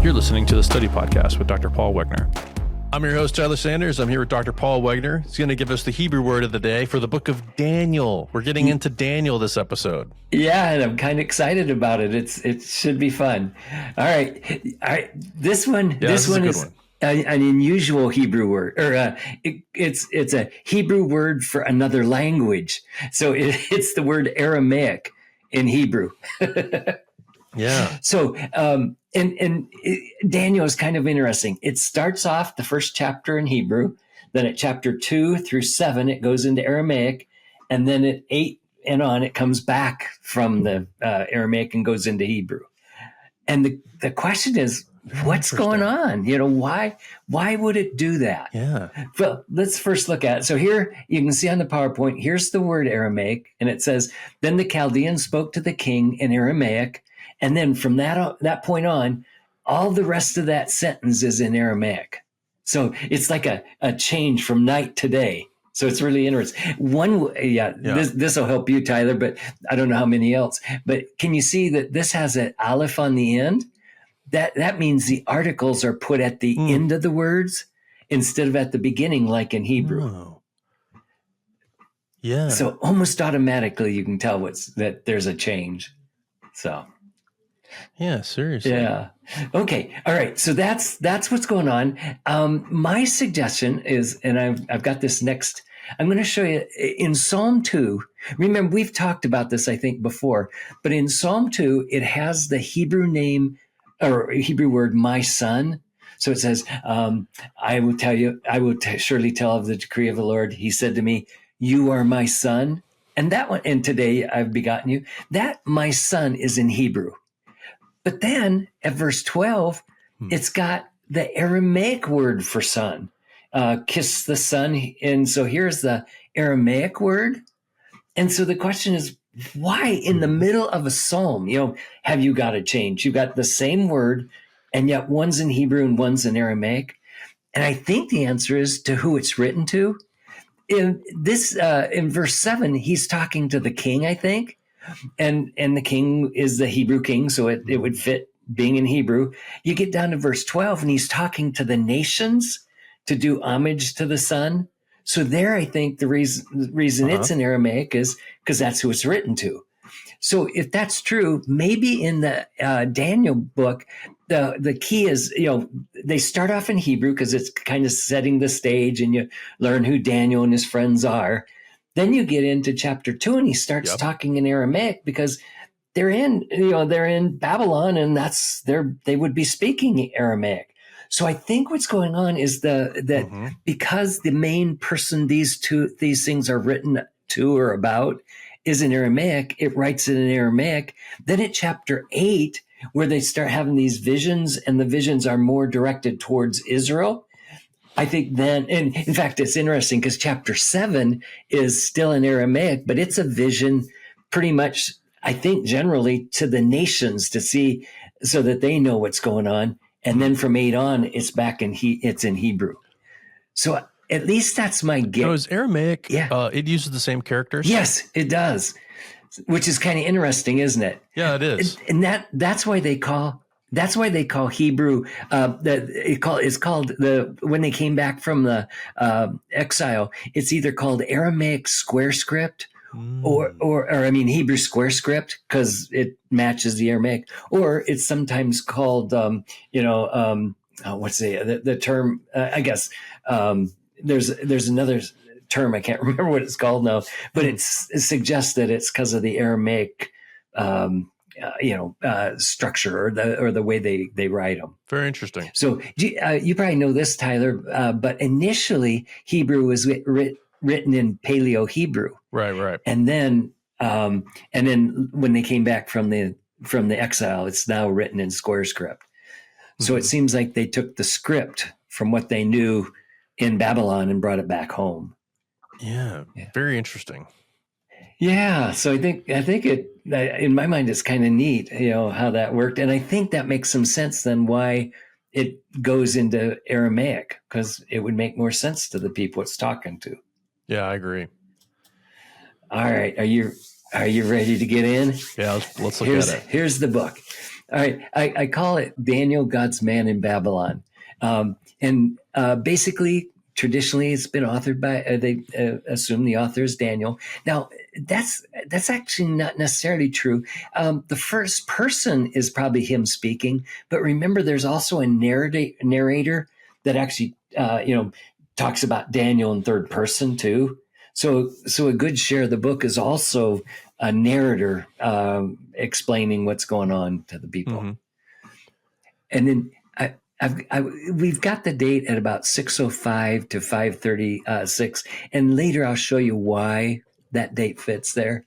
You're listening to the Study Podcast with Dr. Paul Wegner. I'm your host, Tyler Sanders. I'm here with Dr. Paul Wegner. He's going to give us the Hebrew word of the day for the book of Daniel. We're getting into Daniel this episode. Yeah, and I'm kind of excited about it. It should be fun. All right. This one is an unusual Hebrew word, or it's a Hebrew word for another language. So it's the word Aramaic in Hebrew. Yeah. So, Daniel is kind of interesting. It starts off the first chapter in Hebrew, then at chapter 2 through 7, it goes into Aramaic, and then at 8 and on, it comes back from the Aramaic and goes into Hebrew. And the question is, what's going on? Why would it do that? Yeah. Well, let's first look at it. So here you can see on the PowerPoint, here's the word Aramaic, and it says, then the Chaldeans spoke to the king in Aramaic. And then from that point on, all the rest of that sentence is in Aramaic. So it's like a change from night to day. So it's really interesting. This will help you, Tyler, but I don't know how many else. But can you see that this has an aleph on the end? That means the articles are put at the end of the words instead of at the beginning, like in Hebrew. Oh. Yeah. So almost automatically you can tell that there's a change. So. Yeah, seriously. Yeah. Okay. All right. So that's what's going on. My suggestion is, and I've got this next. I'm going to show you in Psalm 2. Remember, we've talked about this, I think, before. But in Psalm 2, it has the Hebrew name or Hebrew word, my son. So it says, "I will tell you. I will surely tell of the decree of the Lord. He said to me, you are my son." And that one. And today I've begotten you. That my son is in Hebrew. But then at verse 12, it's got the Aramaic word for son, kiss the son. And so here's the Aramaic word. And so the question is, why in the middle of a psalm, have you got to change? You've got the same word, and yet one's in Hebrew and one's in Aramaic. And I think the answer is to who it's written to. In verse 7, he's talking to the king, I think. And the king is the Hebrew king, so it would fit being in Hebrew. You get down to verse 12, and he's talking to the nations to do homage to the son. So there, I think the reason it's in Aramaic is because that's who it's written to. So if that's true, maybe in the Daniel book, the key is, they start off in Hebrew because it's kind of setting the stage, and you learn who Daniel and his friends are. Then you get into chapter 2, and he starts talking in Aramaic because they're in Babylon, and they would be speaking Aramaic. So I think what's going on is that because the main person these things are written to or about is in Aramaic, it writes it in Aramaic. Then at chapter 8, where they start having these visions, and the visions are more directed towards Israel, I think then, and in fact, it's interesting because chapter 7 is still in Aramaic, but it's a vision pretty much, I think, generally to the nations to see so that they know what's going on. And then from 8 on, it's it's in Hebrew. So at least that's my guess. So is Aramaic, it uses the same characters? Yes, it does, which is kind of interesting, isn't it? Yeah, it is. And that's why they call Hebrew, it's called when they came back from the exile, it's either called Aramaic square script or Hebrew square script because it matches the Aramaic, or it's sometimes called, what's the term, I guess, there's another term, I can't remember what it's called now, but it suggests that it's because of the Aramaic structure or the way they write them. Very interesting. So you probably know this, Tyler, but initially Hebrew was written in Paleo Hebrew. Right. And then when they came back from the exile, it's now written in square script. So it seems like they took the script from what they knew in Babylon and brought it back home. Yeah. Very interesting. Yeah, so I think it, in my mind, it's kind of neat, how that worked, and I think that makes some sense then why it goes into Aramaic, because it would make more sense to the people it's talking to. Yeah, I agree. All right, are you ready to get in? Yeah, let's look at it. Here's the book. All right. I call it Daniel, God's man in Babylon. And basically, traditionally, it's been authored by, they assume the author is Daniel. Now, that's actually not necessarily true. The first person is probably him speaking, but remember, there's also a narrator that actually, talks about Daniel in third person too. So a good share of the book is also a narrator explaining what's going on to the people. Mm-hmm. And then we've got the date at about 6:05 to 5:36, and later I'll show you why that date fits there.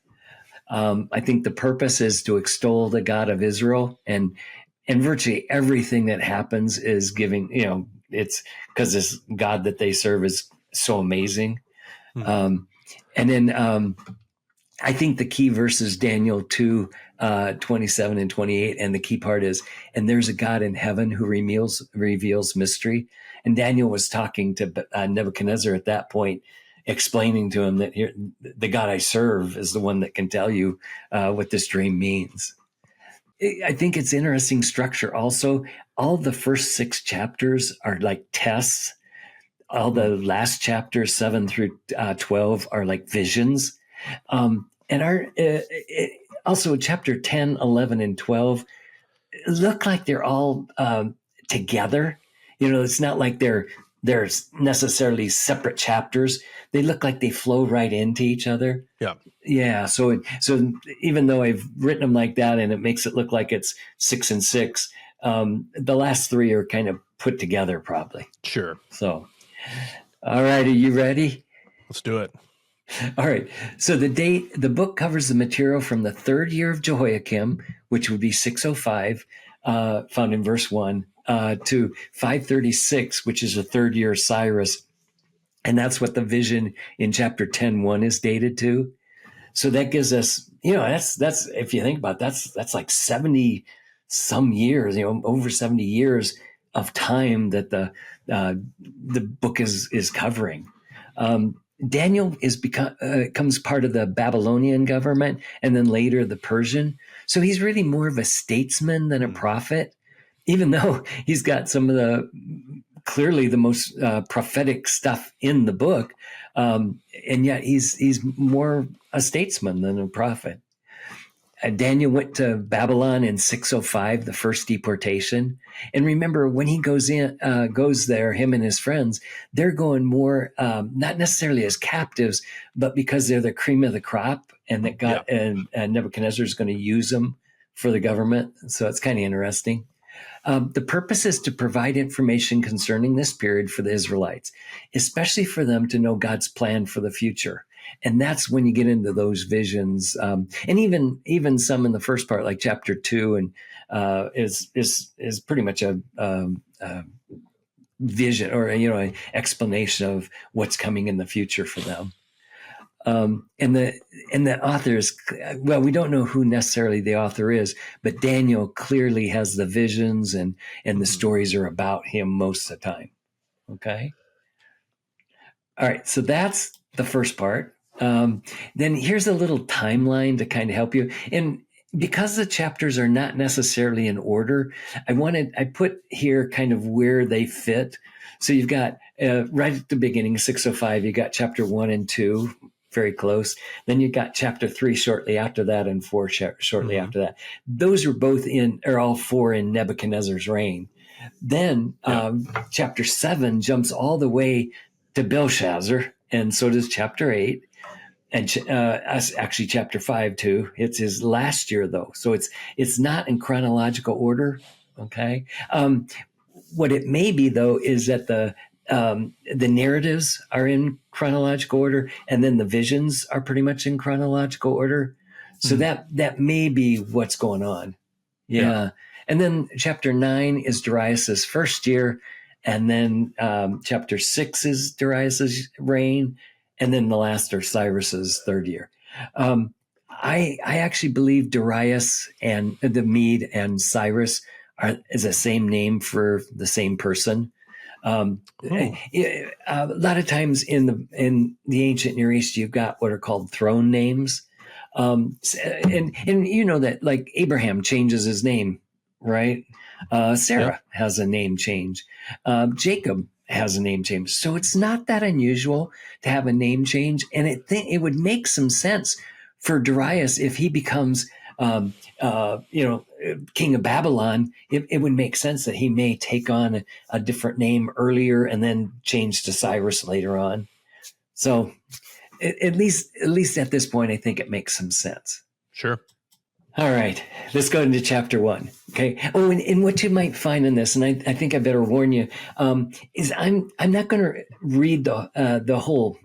I think the purpose is to extol the God of Israel, and virtually everything that happens is giving, it's because this God that they serve is so amazing. Mm-hmm. And then I think the key verse is Daniel 2, 27 and 28. And the key part is, and there's a God in heaven who reveals mystery. And Daniel was talking to Nebuchadnezzar at that point, explaining to him that the God I serve is the one that can tell you what this dream means. I think it's interesting structure also. All the first 6 chapters are like tests. All the last chapters, 7 through 12, are like visions. And also chapter 10, 11, and 12 look like they're all together. It's not like they're necessarily separate chapters. They look like they flow right into each other. Yeah. Yeah. So even though I've written them like that and it makes it look like it's 6 and 6, the last 3 are kind of put together probably. Sure. So, all right. Are you ready? Let's do it. All right. So the book covers the material from the 3rd year of Jehoiakim, which would be 605, found in verse 1, to 536, which is the 3rd year of Cyrus. And that's what the vision in chapter 10:1 is dated to. So that gives us, that's if you think about it, that's like 70 some years, over 70 years of time that the book is covering. Daniel becomes part of the Babylonian government and then later the Persian. So he's really more of a statesman than a prophet, even though he's got some of the clearly the most prophetic stuff in the book. And yet he's more a statesman than a prophet. Daniel went to Babylon in 605, the first deportation. And remember, when he goes there, him and his friends, they're going more, not necessarily as captives, but because they're the cream of the crop, and that God and Nebuchadnezzar is going to use them for the government. So it's kind of interesting. The purpose is to provide information concerning this period for the Israelites, especially for them to know God's plan for the future. And that's when you get into those visions, and even some in the first part, like chapter 2, and is pretty much a vision or an explanation of what's coming in the future for them. And the author is, well, we don't know who necessarily the author is, but Daniel clearly has the visions and the stories are about him most of the time. Okay. All right. So that's the first part. Then here's a little timeline to kind of help you. And because the chapters are not necessarily in order, I put here kind of where they fit. So you've got right at the beginning, 605, you got chapter 1 and 2, very close. Then you got chapter 3 shortly after that, and 4 shortly after that. Those are all 4 in Nebuchadnezzar's reign. Then chapter 7 jumps all the way to Belshazzar, and so does chapter 8. And actually chapter 5 too. It's his last year though, so it's not in chronological order. Okay, what it may be though is that the narratives are in chronological order, and then the visions are pretty much in chronological order. So that may be what's going on. Yeah. And then chapter 9 is Darius's first year, and then chapter 6 is Darius's reign. And then the last are Cyrus's 3rd year. I actually believe Darius and the Mede and Cyrus is the same name for the same person. A lot of times in the ancient Near East, you've got what are called throne names, and you know that like Abraham changes his name right? Sarah has a name change. Jacob has a name change. So it's not that unusual to have a name change. And it would make some sense for Darius if he becomes, king of Babylon. It would make sense that he may take on a different name earlier and then change to Cyrus later on. So at least at this point, I think it makes some sense. Sure. All right, let's go into chapter 1. Okay. Oh, and what you might find in this, and I think I better warn you, is I'm not going to read the whole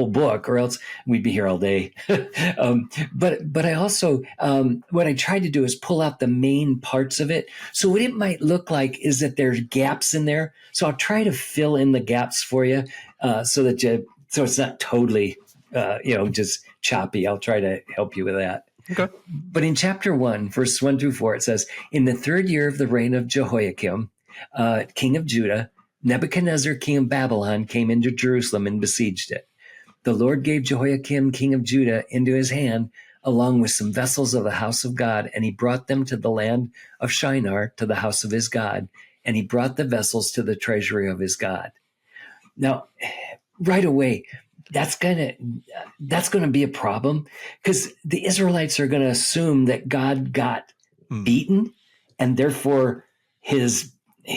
book, or else we'd be here all day. But I also what I tried to do is pull out the main parts of it. So what it might look like is that there's gaps in there. So I'll try to fill in the gaps for you, so it's not totally just choppy. I'll try to help you with that. Okay. But in chapter 1, verse 1 through 4, it says, in the 3rd year of the reign of Jehoiakim, king of Judah, Nebuchadnezzar, king of Babylon, came into Jerusalem and besieged it. The Lord gave Jehoiakim, king of Judah, into his hand, along with some vessels of the house of God, and he brought them to the land of Shinar, to the house of his God, and he brought the vessels to the treasury of his God. Now, right away, that's going to be a problem, because the Israelites are going to assume that God got beaten, and therefore his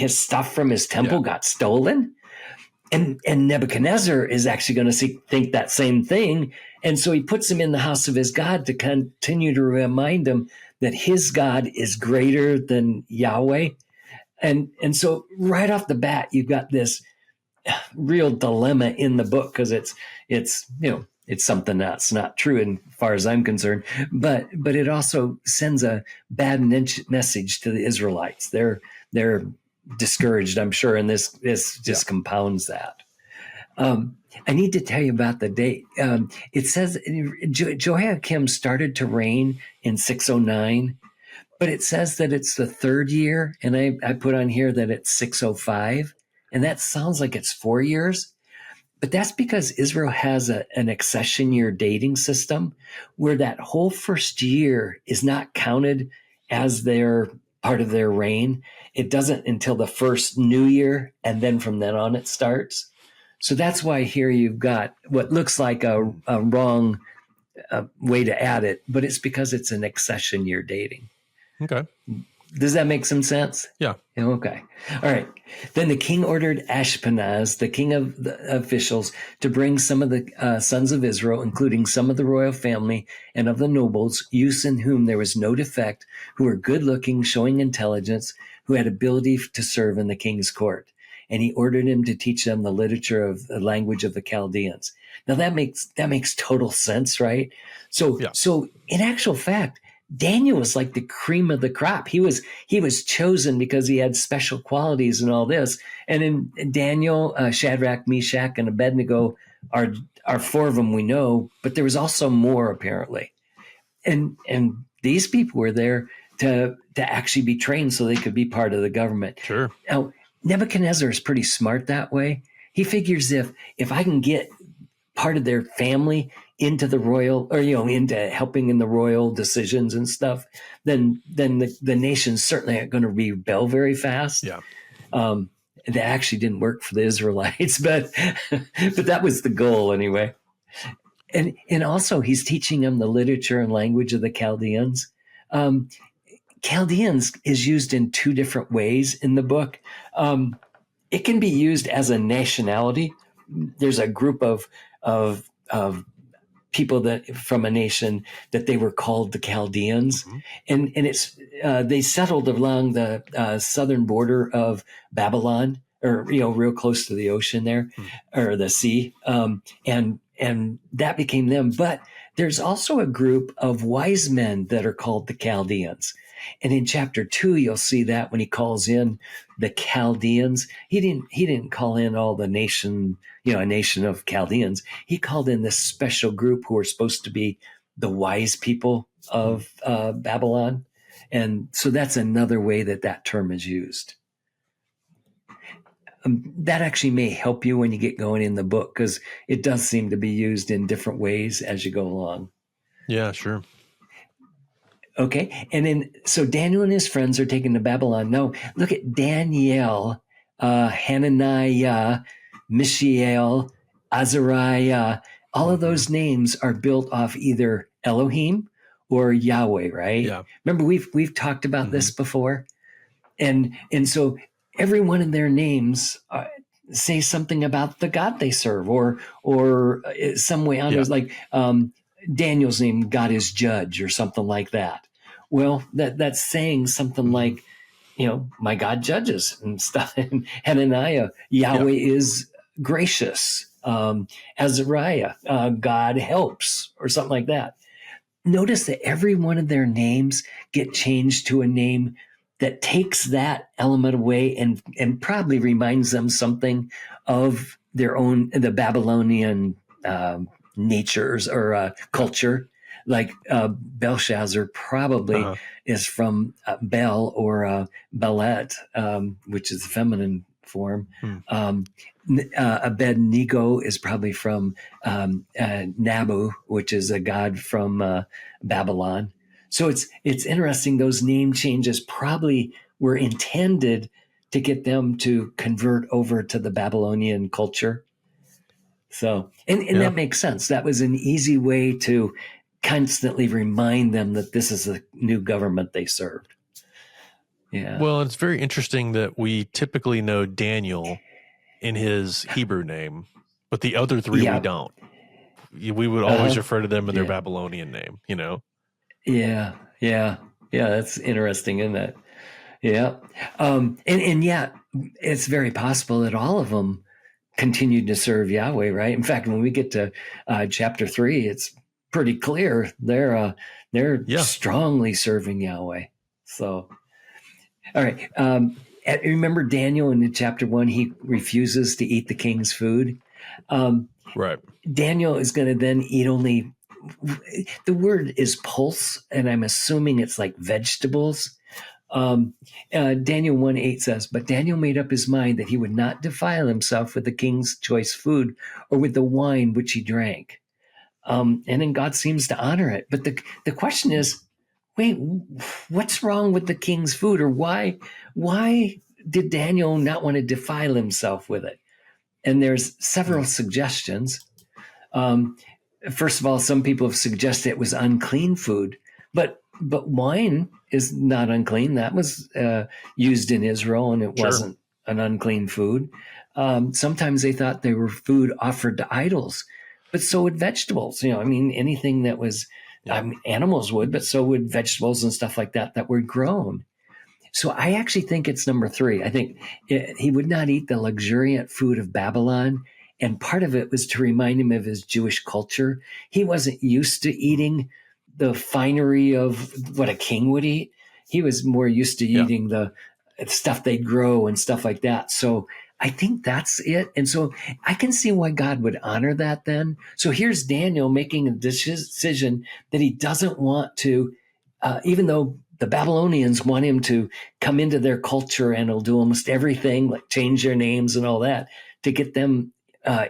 stuff from his temple got stolen. And Nebuchadnezzar is actually going to think that same thing. And so he puts him in the house of his God to continue to remind him that his God is greater than Yahweh. And so right off the bat, you've got this real dilemma in the book, because it's something that's not true as far as I'm concerned, but it also sends a bad message to the Israelites. They're discouraged, I'm sure, and this just compounds that. I need to tell you about the date. It says Jehoiakim started to reign in 609, but it says that it's the 3rd year, and I put on here that it's 605. And that sounds like it's 4 years, but that's because Israel has an accession year dating system where that whole first year is not counted as their part of their reign. It doesn't until the first new year, and then from then on it starts. So that's why here you've got what looks like a wrong way to add it, but it's because it's an accession year dating. Okay. Does that make some sense? Yeah. Okay. All right. Then the king ordered Ashpenaz, the king of the officials, to bring some of the sons of Israel, including some of the royal family and of the nobles, youths in whom there was no defect, who were good looking, showing intelligence, who had ability to serve in the king's court. And he ordered him to teach them the literature of the language of the Chaldeans. Now that makes total sense, right? So in actual fact, Daniel was like the cream of the crop. He was chosen because he had special qualities and all this. And in Daniel, Shadrach, Meshach, and Abednego are 4 of them we know, but there was also more apparently. And these people were there to actually be trained so they could be part of the government. Sure. Now, Nebuchadnezzar is pretty smart that way. He figures if I can get part of their family into the royal, or into helping in the royal decisions and stuff, then the nation's certainly aren't going to rebel very fast. Yeah. That actually didn't work for the Israelites, but that was the goal anyway. And also he's teaching them the literature and language of the Chaldeans. Chaldeans is used in 2 different ways in the book. It can be used as a nationality. There's a group of people that from a nation that they were called the Chaldeans, and it's they settled along the southern border of Babylon, or real close to the ocean there, or the sea, and that became them. But there's also a group of wise men that are called the Chaldeans. And in chapter 2, you'll see that when he calls in the Chaldeans, he didn't call in all the nation, a nation of Chaldeans. He called in this special group who were supposed to be the wise people of Babylon. And so that's another way that term is used. That actually may help you when you get going in the book, because it does seem to be used in different ways as you go along. Yeah, sure. Okay. And then, so Daniel and his friends are taken to Babylon. Now, look at Daniel, Hananiah, Mishael, Azariah. All of Mhm. those names are built off either Elohim or Yahweh, right? Yeah. Remember, we've talked about Hmm. this before, and so every one of their names say something about the God they serve, or some way on Yeah. it, like Daniel's name, God is judge, or something like that. Well, that's saying something Hmm. like, my God judges and stuff. And Hananiah, Yeah. Yahweh is gracious. Azariah, God helps, or something like that. Notice that every one of their names get changed to a name that takes that element away, and probably reminds them something of their own, the Babylonian natures, or Yeah. culture. Like Belshazzar probably Uh-huh. is from Bel, or Belet, which is the feminine form. Hmm. Um, Abednego is probably from Nabu, which is a god from Babylon. So it's interesting. Those name changes probably were intended to get them to convert over to the Babylonian culture. So, and Yeah. that makes sense. That was an easy way to constantly remind them that this is the new government they served. Yeah. Well, it's very interesting that we typically know Daniel in his Hebrew name, but the other three we Yeah. don't. We would always Uh-huh. refer to them in their Yeah. Babylonian name, you know? Yeah. Yeah. Yeah. That's interesting, isn't it? Yeah. And yeah, it's very possible that all of them continued to serve Yahweh, right? In fact, when we get to chapter 3, it's pretty clear they're Yeah. strongly serving Yahweh. So, all right. Remember Daniel in chapter 1, he refuses to eat the king's food. Um, Right. Daniel is going to then eat only, the word is pulse, and I'm assuming it's like vegetables. Daniel 1:8 says, "But Daniel made up his mind that he would not defile himself with the king's choice food, or with the wine which he drank." And then God seems to honor it. But the question is, wait, what's wrong with the king's food? Or why did Daniel not want to defile himself with it? And there's several Hmm. suggestions. Um, First of all, some people have suggested it was unclean food, but wine is not unclean. That was used in Israel, and it Sure. wasn't an unclean food. Sometimes they thought they were food offered to idols, but so would vegetables. I mean, anything that was, Yeah. animals would, but so would vegetables and stuff like that were grown. So I actually think it's number 3. I think he would not eat the luxuriant food of Babylon. And part of it was to remind him of his Jewish culture. He wasn't used to eating the finery of what a king would eat. He was more used to Yeah. eating the stuff they grow and stuff like that. So I think that's it. And so I can see why God would honor that then. So here's Daniel making a decision that he doesn't want to, even though the Babylonians want him to come into their culture, and he'll do almost everything, like change their names and all that, to get them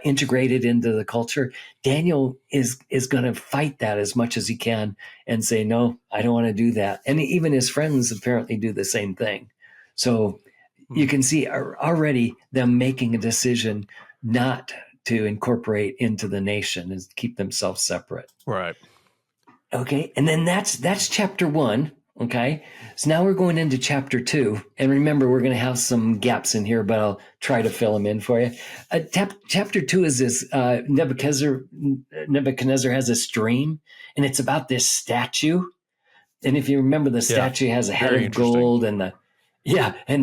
integrated into the culture. Daniel is going to fight that as much as he can, and say, no, I don't want to do that. And even his friends apparently do the same thing. So Hmm. you can see already them making a decision not to incorporate into the nation and keep themselves separate. Right. Okay, and then that's chapter 1. Okay, so now we're going into chapter 2, and remember, we're going to have some gaps in here, but I'll try to fill them in for you. Chapter 2 is this Nebuchadnezzar has this dream, and it's about this statue. And if you remember, the Yeah. statue has a head Very of interesting. gold, and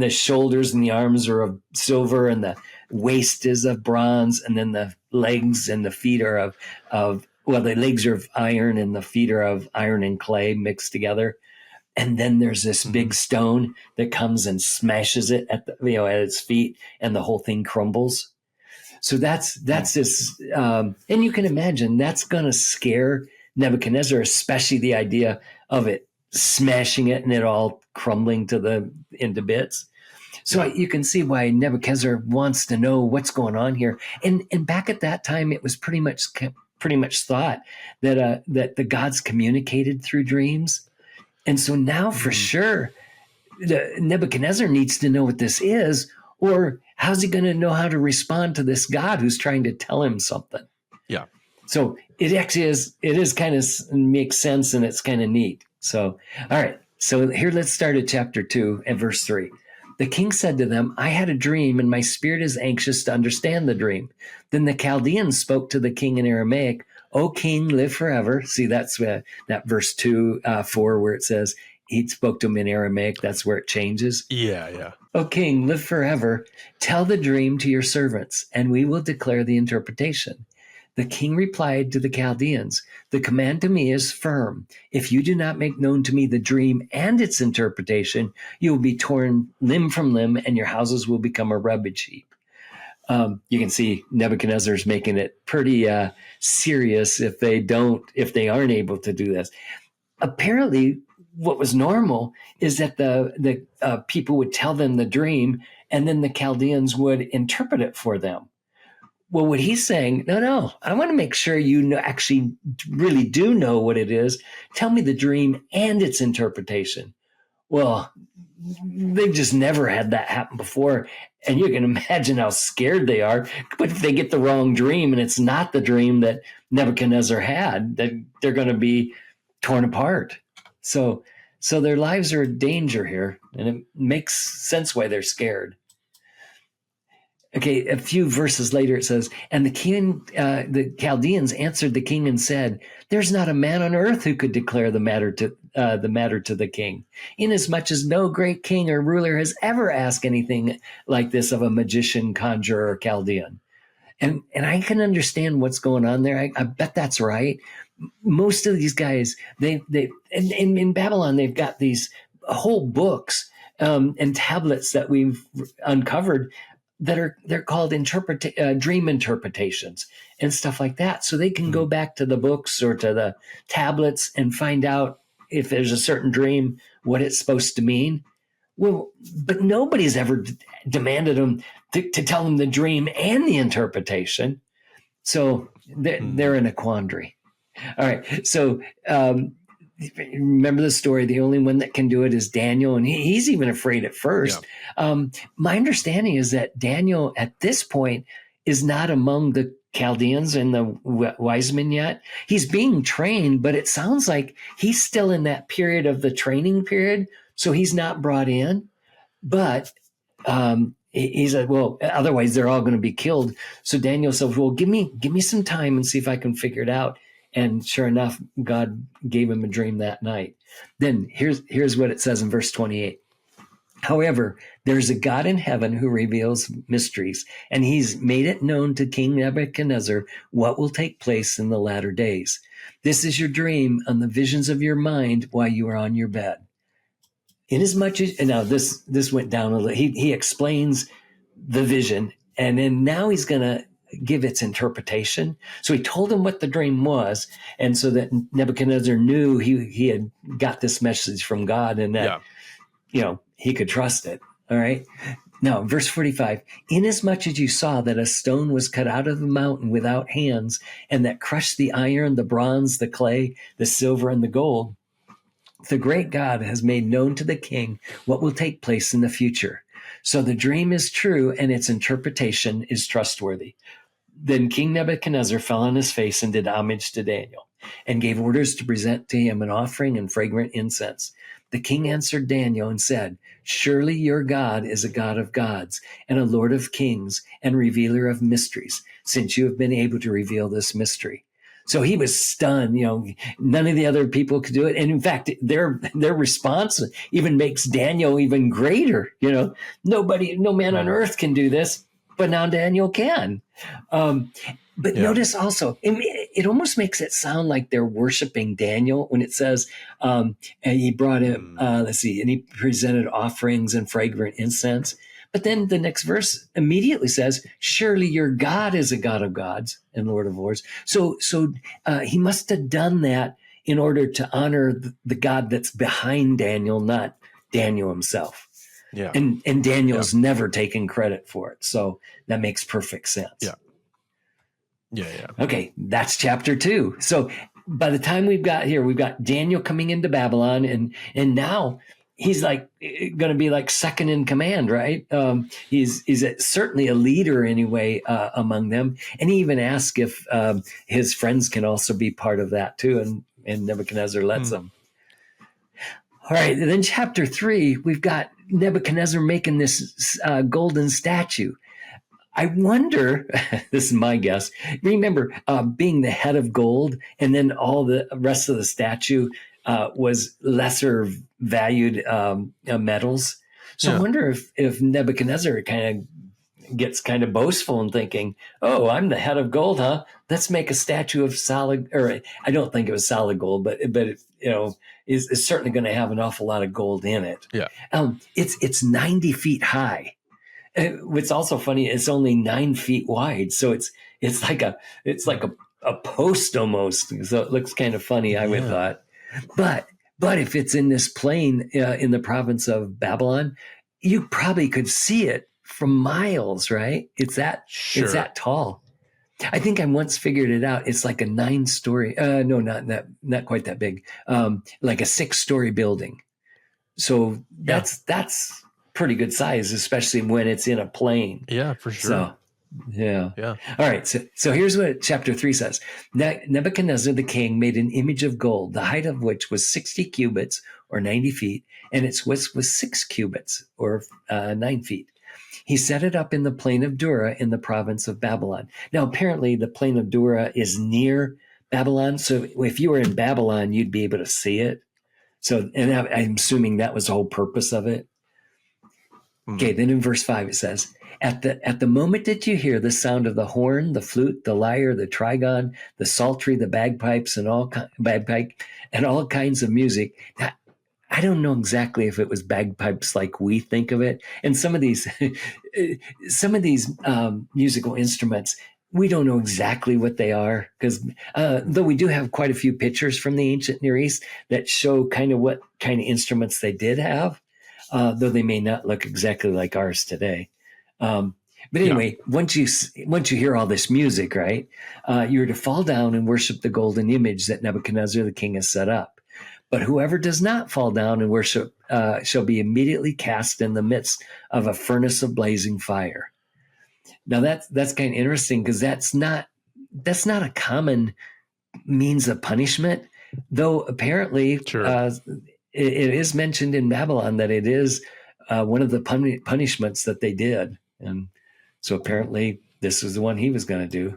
the shoulders and the arms are of silver, and the waist is of bronze, and then the legs and the feet are of well, the legs are of iron, and the feet are of iron and clay mixed together. And then there's this Hmm. big stone that comes and smashes it at its feet, and the whole thing crumbles. So that's this, and you can imagine that's going to scare Nebuchadnezzar, especially the idea of it smashing it and it all crumbling into bits. So Yeah. you can see why Nebuchadnezzar wants to know what's going on here. And back at that time, it was pretty much thought that that the gods communicated through dreams. And so now for sure, Nebuchadnezzar needs to know what this is, or how's he going to know how to respond to this God who's trying to tell him something? Yeah. So it actually is, it is kind of makes sense, and it's kind of neat. So, all right. So here, let's start at chapter 2 and verse 3. The king said to them, I had a dream, and my spirit is anxious to understand the dream. Then the Chaldeans spoke to the king in Aramaic, O king, live forever. See, that's that verse 4, where it says he spoke to him in Aramaic. That's where it changes. Yeah. O king, live forever. Tell the dream to your servants, and we will declare the interpretation. The king replied to the Chaldeans, the command to me is firm. If you do not make known to me the dream and its interpretation, you will be torn limb from limb, and your houses will become a rubbish heap. You can see Nebuchadnezzar's making it pretty serious if they aren't able to do this. Apparently, what was normal is that the people would tell them the dream, and then the Chaldeans would interpret it for them. Well, what he's saying, no, I want to make sure you actually really do know what it is. Tell me the dream and its interpretation. Well, they've just never had that happen before. And you can imagine how scared they are. But if they get the wrong dream and it's not the dream that Nebuchadnezzar had, that they're going to be torn apart. So their lives are in danger here, and it makes sense why they're scared. Okay, a few verses later it says, and the Chaldeans answered the king and said, there's not a man on earth who could declare the matter to the king, inasmuch as no great king or ruler has ever asked anything like this of a magician, conjurer, or Chaldean. And I can understand what's going on there. I bet that's right. Most of these guys, in Babylon, they've got these whole books and tablets that we've uncovered they're called dream interpretations and stuff like that. So they can go back to the books or to the tablets and find out if there's a certain dream, what it's supposed to mean. Well, but nobody's ever demanded them to tell them the dream and the interpretation. So they're in a quandary. All right. So remember the story. The only one that can do it is Daniel, and he's even afraid at first. Yeah. My understanding is that Daniel at this point is not among the Chaldeans and the wise men yet. He's being trained, but it sounds like he's still in that period of the training period, so he's not brought in. But he's like, well, otherwise they're all going to be killed. So Daniel says, well, give me some time and see if I can figure it out. And sure enough, God gave him a dream that night. Then here's what it says in verse 28. However, there's a God in heaven who reveals mysteries, and he's made it known to King Nebuchadnezzar what will take place in the latter days. This is your dream and the visions of your mind while you are on your bed. Inasmuch as, and now this went down a little, he explains the vision, and then now he's going to give its interpretation. So he told him what the dream was, and so that Nebuchadnezzar knew he had got this message from God, and that he could trust it. All right. Now, verse 45, inasmuch as you saw that a stone was cut out of the mountain without hands, and that crushed the iron, the bronze, the clay, the silver, and the gold, the great God has made known to the king what will take place in the future. So the dream is true, and its interpretation is trustworthy. Then King Nebuchadnezzar fell on his face and did homage to Daniel, and gave orders to present to him an offering and fragrant incense. The king answered Daniel and said, surely your God is a God of gods, and a Lord of kings, and revealer of mysteries, since you have been able to reveal this mystery. So he was stunned. None of the other people could do it. And in fact, their response even makes Daniel even greater. No man on earth can do this, but now Daniel can. Notice also, it almost makes it sound like they're worshiping Daniel when it says, and he brought him, and he presented offerings and fragrant incense. But then the next verse immediately says, surely your God is a God of gods and Lord of lords. So he must have done that in order to honor the God that's behind Daniel, not Daniel himself. Yeah. And Daniel's never taken credit for it. So that makes perfect sense. Yeah. Okay, that's chapter 2. So by the time we've got Daniel coming into Babylon, and now he's like going to be like second in command, right? He's certainly a leader anyway among them, and he even asks if his friends can also be part of that too, and Nebuchadnezzar lets them. All right, and then chapter 3, we've got Nebuchadnezzar making this golden statue. I wonder, this is my guess, remember being the head of gold, and then all the rest of the statue was lesser valued metals. So I wonder if Nebuchadnezzar kind of gets kind of boastful and thinking, oh, I'm the head of gold, huh? Let's make a statue of solid, or I don't think it was solid gold, but is certainly going to have an awful lot of gold in it. Yeah. It's 90 feet high. What's also funny, it's only 9 feet wide, so it's like a post almost. So it looks kind of funny, I would thought. But if it's in this plain in the province of Babylon, you probably could see it from miles, right? It's that tall. I think I once figured it out. It's like a 9-story. No, not quite that big. Like a 6-story building. So that's pretty good size, especially when it's in a plain. Yeah, for sure. So, yeah. All right. So here's what chapter 3 says. Nebuchadnezzar the king made an image of gold, the height of which was 60 cubits or 90 feet, and its width was 6 cubits or 9 feet. He set it up in the plain of Dura in the province of Babylon. Now, apparently the plain of Dura is near Babylon. So if you were in Babylon, you'd be able to see it. So, and I'm assuming that was the whole purpose of it. Okay, then in verse 5 it says, at the moment that you hear the sound of the horn, the flute, the lyre, the trigon, the psaltery, the bagpipes, and all kinds of music. Now, I don't know exactly if it was bagpipes like we think of it, and some of these musical instruments, we don't know exactly what they are, because though we do have quite a few pictures from the ancient Near East that show kind of what kind of instruments they did have. Though they may not look exactly like ours today. But anyway, once you hear all this music, right, you're to fall down and worship the golden image that Nebuchadnezzar the king has set up. But whoever does not fall down and worship shall be immediately cast in the midst of a furnace of blazing fire. Now that's kind of interesting, because that's not a common means of punishment, though apparently it is mentioned in Babylon that it is one of the punishments that they did. And so apparently this was the one he was going to do.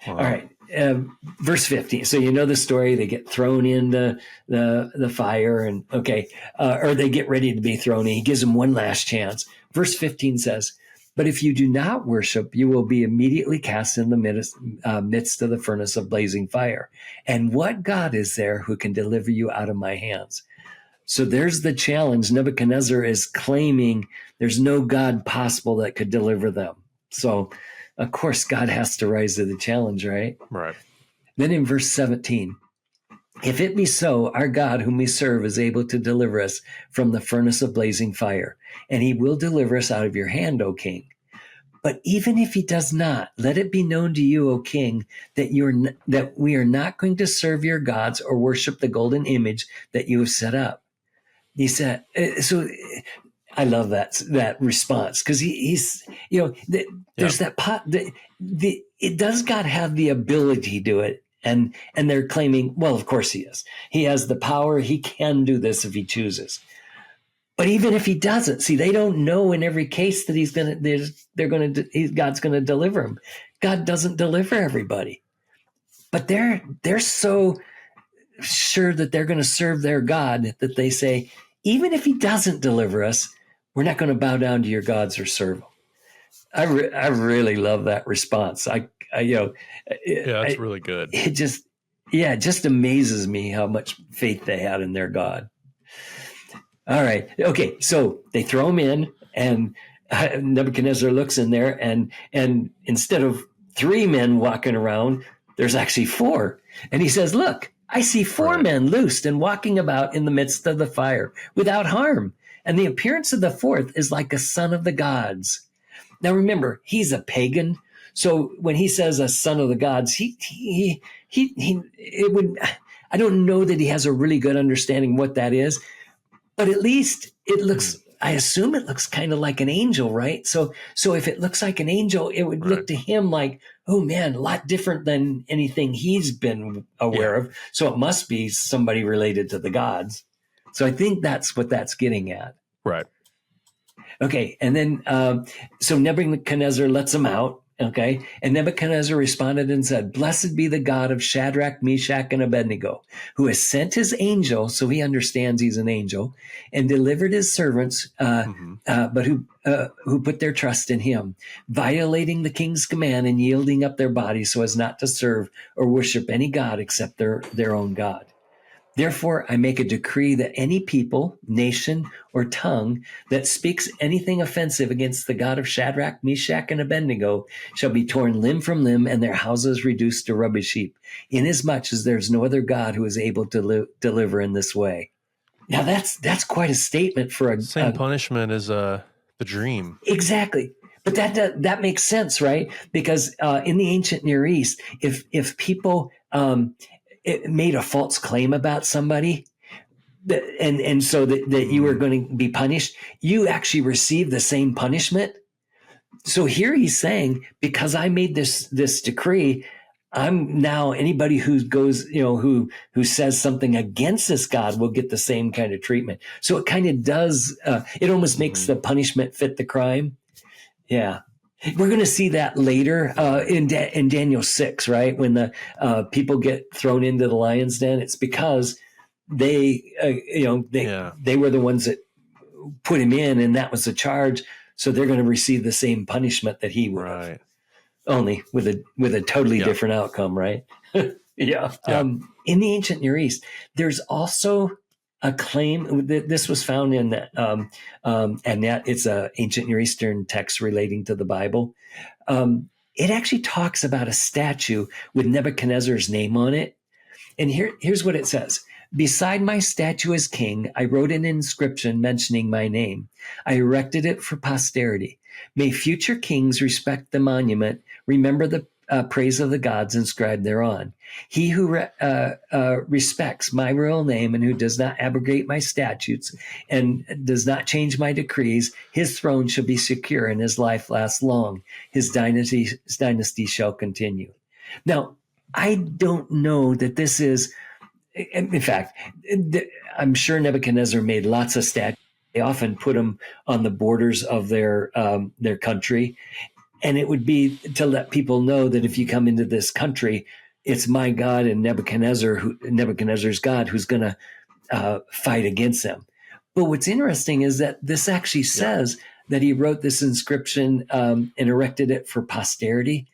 Wow. All right. Verse 15. So you know the story. They get thrown into the fire, and or they get ready to be thrown in. He gives them one last chance. Verse 15 says, but if you do not worship, you will be immediately cast in the midst of the furnace of blazing fire. And what God is there who can deliver you out of my hands? So there's the challenge. Nebuchadnezzar is claiming there's no God possible that could deliver them. So, of course, God has to rise to the challenge, right? Right. Then in verse 17, if it be so, our God whom we serve is able to deliver us from the furnace of blazing fire, and he will deliver us out of your hand, O king. But even if he does not, let it be known to you, O king, that we are not going to serve your gods or worship the golden image that you have set up. He said, so I love that response, because he's, there's that pot, it does God have the ability to do it? And they're claiming, well, of course he is. He has the power. He can do this if he chooses. But even if he doesn't, see, they don't know in every case that God's going to deliver him. God doesn't deliver everybody. But they're so sure that they're going to serve their God that they say, even if he doesn't deliver us, we're not going to bow down to your gods or serve them. I really love that response. That's really good. It just amazes me how much faith they had in their God. All right. Okay. So they throw him in, and Nebuchadnezzar looks in there, and instead of 3 men walking around, there's actually 4. And he says, look, I see 4 men loosed and walking about in the midst of the fire without harm. And the appearance of the 4th is like a son of the gods. Now, remember, he's a pagan. So when he says a son of the gods, it would, I don't know that he has a really good understanding what that is, but at least it looks, I assume it looks kind of like an angel, right? So if it looks like an angel, it would look to him like, oh man, a lot different than anything he's been aware of. So it must be somebody related to the gods. So I think that's what that's getting at. Right. Okay. And then, so Nebuchadnezzar lets him out. Okay. And Nebuchadnezzar responded and said, "Blessed be the God of Shadrach, Meshach, and Abednego, who has sent his angel," so he understands he's an angel, "and delivered his servants, but who put their trust in him, violating the king's command and yielding up their bodies so as not to serve or worship any God except their own God. Therefore, I make a decree that any people, nation, or tongue that speaks anything offensive against the God of Shadrach, Meshach, and Abednego shall be torn limb from limb and their houses reduced to rubbish heap, inasmuch as there is no other God who is able to deliver in this way." Now, that's quite a statement for a same punishment as the dream. Exactly. But that makes sense, right? Because in the ancient Near East, if people it made a false claim about somebody, and so that you were going to be punished, you actually received the same punishment. So here he's saying, because I made this decree, I'm now, anybody who goes, who says something against this God will get the same kind of treatment. So it kind of does, it almost makes the punishment fit the crime. Yeah. We're going to see that later in Daniel 6, right? When the people get thrown into the lion's den, it's because they were the ones that put him in, and that was the charge. So they're going to receive the same punishment that he would have, only with a totally different outcome, right? Yeah. In the ancient Near East, there's also a claim that this was found in and that it's an ancient Near Eastern text relating to the Bible. It actually talks about a statue with Nebuchadnezzar's name on it. And here's what it says. "Beside my statue as king, I wrote an inscription mentioning my name. I erected it for posterity. May future kings respect the monument, remember the praise of the gods inscribed thereon. He who respects my royal name and who does not abrogate my statutes and does not change my decrees, his throne shall be secure and his life lasts long. His dynasty shall continue." Now, I don't know that this is, in fact, I'm sure Nebuchadnezzar made lots of statues. They often put them on the borders of their country. And it would be to let people know that if you come into this country, it's my God and Nebuchadnezzar's God who's going to fight against them. But what's interesting is that this actually says that he wrote this inscription and erected it for posterity.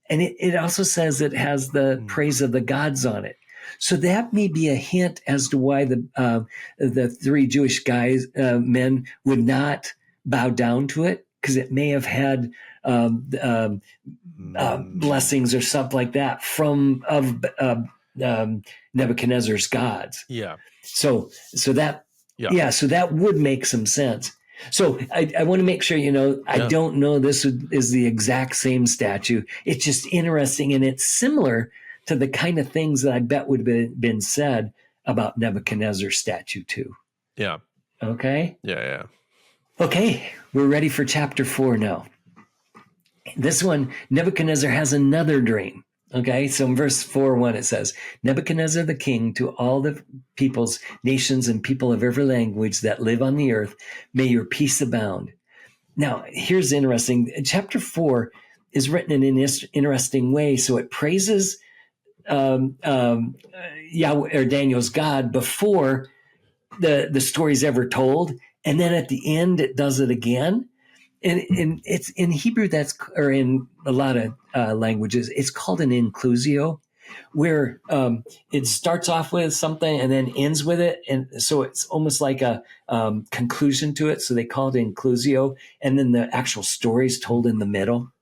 And it also says it has the praise of the gods on it. So that may be a hint as to why the three Jewish men would not bow down to it, because it may have had blessings or something like that of Nebuchadnezzar's gods. Yeah. So that would make some sense. So I want to make sure I don't know this is the exact same statue. It's just interesting, and it's similar to the kind of things that I bet would have been said about Nebuchadnezzar's statue too. Yeah. Okay. Yeah. Okay, we're ready for chapter 4 now. This one, Nebuchadnezzar has another dream. Okay, so in verse 4:1 it says, "Nebuchadnezzar the king, to all the peoples, nations, and people of every language that live on the earth, may your peace abound." Now, here's interesting. Chapter 4 is written in an interesting way. So it praises Yahweh or Daniel's God before the story's ever told. And then at the end, it does it again. And it's in Hebrew, or in a lot of languages, it's called an inclusio, where it starts off with something and then ends with it. And so it's almost like a conclusion to it. So they call it inclusio. And then the actual story is told in the middle.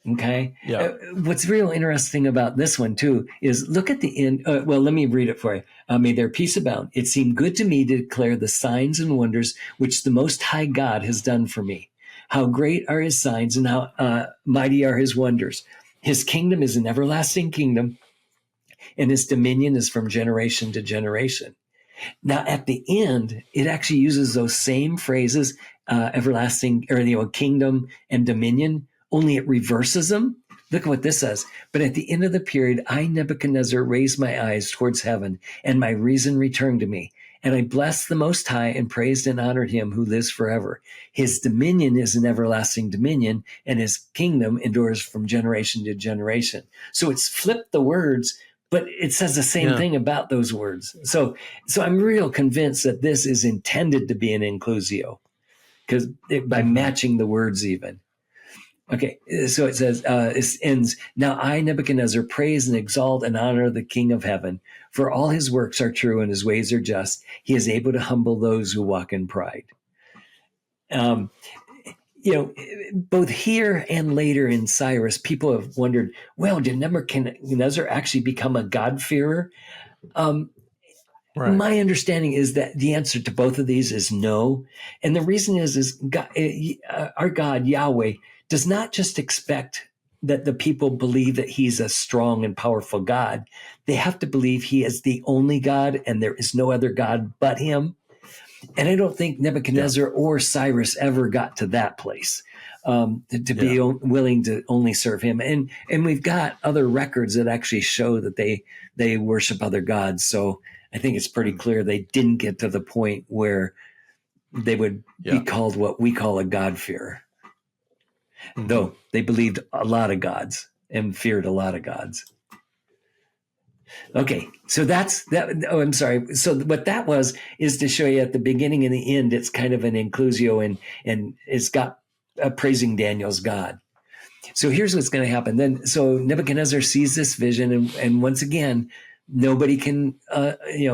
Okay. Yeah. What's real interesting about this one too is look at the end. Well, let me read it for you. "May their peace abound. It seemed good to me to declare the signs and wonders which the Most High God has done for me. How great are his signs and how mighty are his wonders. His kingdom is an everlasting kingdom, and his dominion is from generation to generation. Now, at the end, it actually uses those same phrases, everlasting, or kingdom and dominion, only it reverses them. Look at what this says. But at the end of the period, I, Nebuchadnezzar, raised my eyes towards heaven, and my reason returned to me. And I blessed the Most High and praised and honored him who lives forever. His dominion is an everlasting dominion, and his kingdom endures from generation to generation. So it's flipped the words, but it says the same thing about those words. So I'm real convinced that this is intended to be an inclusio, because by matching the words even. Okay, so it says, it ends, now I, Nebuchadnezzar, praise and exalt and honor the King of heaven, for all his works are true and his ways are just. He is able to humble those who walk in pride. Both here and later in Cyrus, people have wondered, well, did Nebuchadnezzar actually become a God-fearer? Right. My understanding is that the answer to both of these is no. And the reason is God, our God, Yahweh, does not just expect that the people believe that he's a strong and powerful God. They have to believe he is the only God and there is no other God but him. And I don't think Nebuchadnezzar or Cyrus ever got to that place, to be willing to only serve him. And we've got other records that actually show that they worship other gods. So I think it's pretty clear they didn't get to the point where they would be called what we call a God-fearer. Though they believed a lot of gods and feared a lot of gods. Okay, so that's that. Oh, I'm sorry. So what that was is to show you at the beginning and the end, it's kind of an inclusio, and it's got praising Daniel's God. So here's what's going to happen. Then, so Nebuchadnezzar sees this vision, and once again, nobody can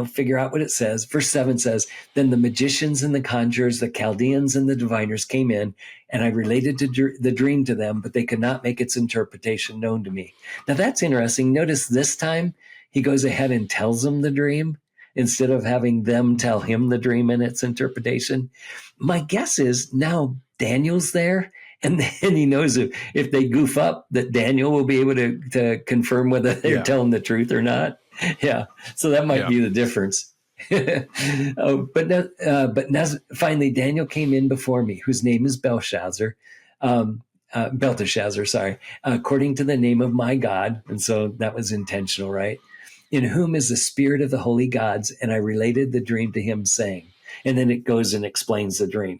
figure out what it says. Verse 7 says, then the magicians and the conjurers, the Chaldeans and the diviners came in, and I related the dream to them, but they could not make its interpretation known to me. Now that's interesting. Notice this time he goes ahead and tells them the dream instead of having them tell him the dream and its interpretation. My guess is now Daniel's there, and then he knows if they goof up that Daniel will be able to confirm whether they're telling the truth or not. Yeah, so that might be the difference. But finally, Daniel came in before me, whose name is Belteshazzar, according to the name of my God. And so that was intentional, right? In whom is the spirit of the holy gods. And I related the dream to him, saying, and then it goes and explains the dream.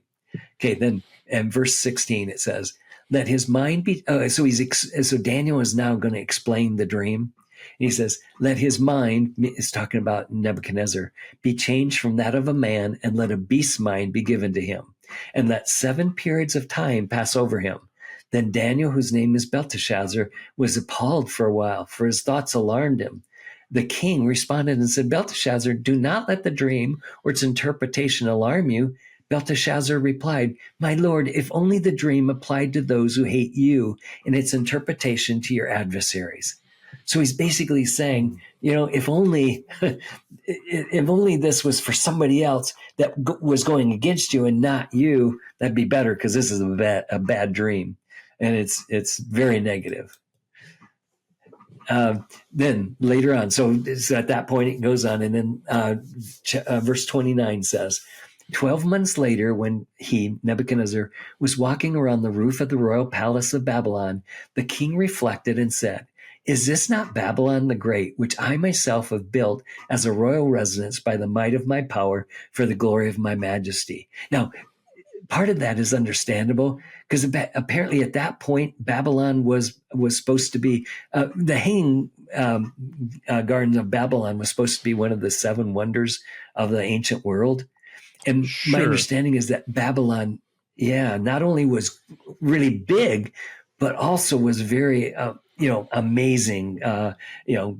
Okay, then in verse 16, it says, let his mind be, so Daniel is now going to explain the dream. He says, let his mind, is talking about Nebuchadnezzar, be changed from that of a man, and let a beast's mind be given to him, and let 7 periods of time pass over him. Then Daniel, whose name is Belteshazzar, was appalled for a while, for his thoughts alarmed him. The king responded and said, Belteshazzar, do not let the dream or its interpretation alarm you. Belteshazzar replied, my lord, if only the dream applied to those who hate you, and its interpretation to your adversaries. So he's basically saying, if only this was for somebody else that was going against you and not you, that'd be better, because this is a bad dream, and it's very negative. Then later on, so at that point it goes on, and then verse 29 says, 12 months later, when he, Nebuchadnezzar, was walking around the roof of the royal palace of Babylon, the king reflected and said, is this not Babylon the Great, which I myself have built as a royal residence by the might of my power for the glory of my majesty? Now, part of that is understandable, because apparently at that point, Babylon was supposed to be, the hanging garden of Babylon was supposed to be one of the 7 wonders of the ancient world. And my understanding is that Babylon, not only was really big, but also was very, amazing,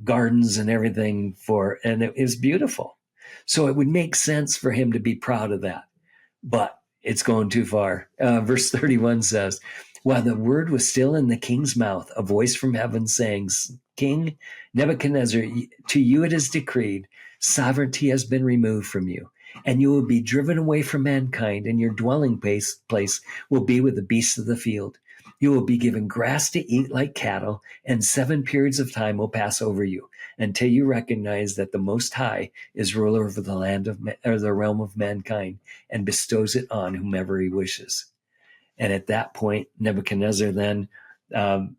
gardens and everything and it is beautiful. So it would make sense for him to be proud of that, but it's going too far. Verse 31 says, while the word was still in the king's mouth, a voice from heaven saying, King Nebuchadnezzar, to you it is decreed, sovereignty has been removed from you, and you will be driven away from mankind, and your dwelling place will be with the beasts of the field. You will be given grass to eat like cattle, and 7 periods of time will pass over you until you recognize that the Most High is ruler over the land or the realm of mankind and bestows it on whomever he wishes. And at that point, Nebuchadnezzar then,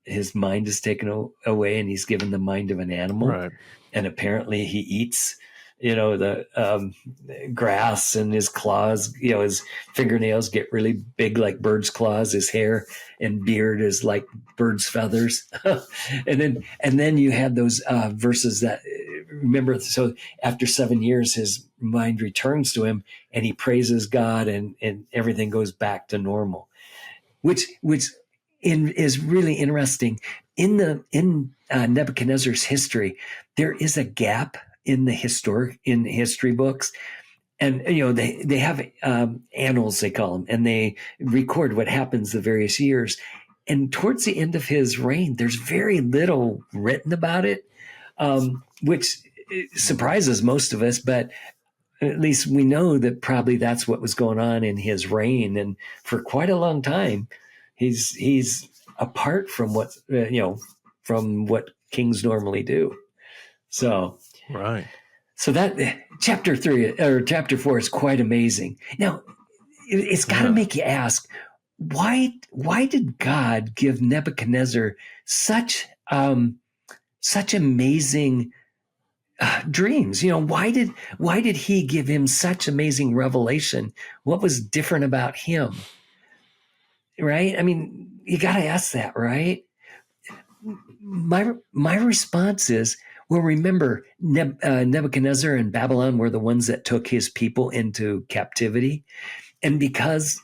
his mind is taken away and he's given the mind of an animal. Right. And apparently he eats, the grass, and his claws, his fingernails get really big like bird's claws. His hair and beard is like bird's feathers. and then you had those verses that, remember, so after 7 years, his mind returns to him and he praises God, and everything goes back to normal, which is really interesting. In Nebuchadnezzar's history, there is a gap in the history books, and they have annals, they call them, and they record what happens the various years. And towards the end of his reign, there's very little written about it, which surprises most of us, but at least we know that probably that's what was going on in his reign. And for quite a long time, he's apart from from what kings normally do. So, Right. So that chapter 4 is quite amazing. Now, it's got to make you ask, why did God give Nebuchadnezzar such amazing dreams? Why did he give him such amazing revelation? What was different about him? Right? I mean, you got to ask that, right? My response is, well, remember, Nebuchadnezzar and Babylon were the ones that took his people into captivity. And because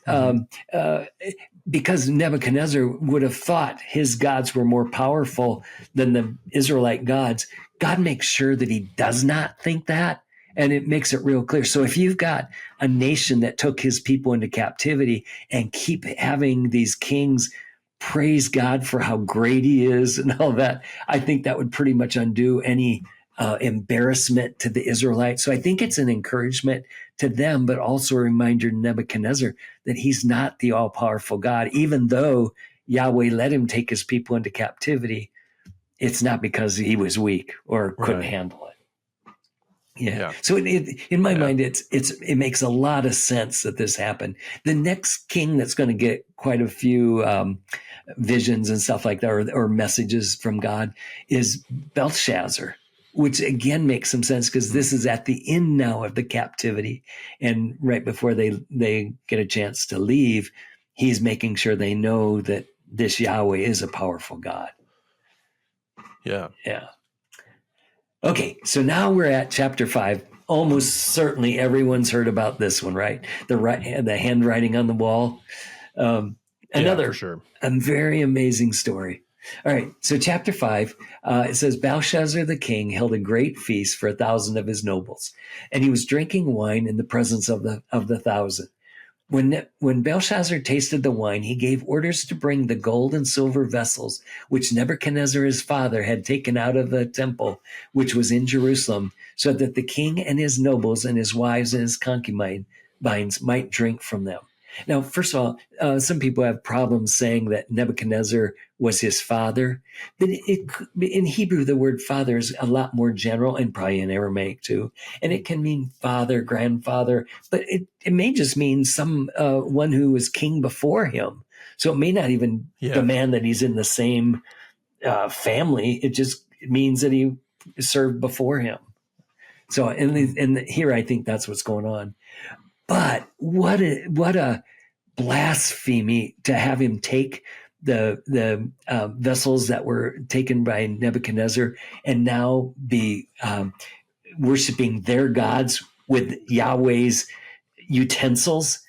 Nebuchadnezzar would have thought his gods were more powerful than the Israelite gods, God makes sure that he does not think that. And it makes it real clear. So if you've got a nation that took his people into captivity and keep having these kings praise God for how great he is and all that, I think that would pretty much undo any embarrassment to the Israelites. So I think it's an encouragement to them, but also a reminder to Nebuchadnezzar that he's not the all-powerful God. Even though Yahweh let him take his people into captivity, it's not because he was weak or couldn't handle it. Yeah. So in my mind, it makes a lot of sense that this happened. The next king that's going to get quite a few visions and stuff like that, or messages from God, is Belshazzar, which again makes some sense because this is at the end now of the captivity, and right before they get a chance to leave, he's making sure they know that this Yahweh is a powerful God. Yeah. Okay, so now we're at chapter 5. Almost certainly everyone's heard about this one, right? The handwriting on the wall. Another for sure. A very amazing story. All right, so chapter 5, it says, Belshazzar the king held a great feast for 1,000 of his nobles, and he was drinking wine in the presence of the 1,000. When Belshazzar tasted the wine, he gave orders to bring the gold and silver vessels which Nebuchadnezzar his father had taken out of the temple, which was in Jerusalem, so that the king and his nobles and his wives and his concubines might drink from them. Now, first of all, some people have problems saying that Nebuchadnezzar was his father. But in Hebrew, the word father is a lot more general, and probably in Aramaic too. And it can mean father, grandfather, but it may just mean one who was king before him. So it may not even demand that he's in the same family. It just means that he served before him. So, and here I think that's what's going on. But what a blasphemy to have him take the vessels that were taken by Nebuchadnezzar and now be worshiping their gods with Yahweh's utensils.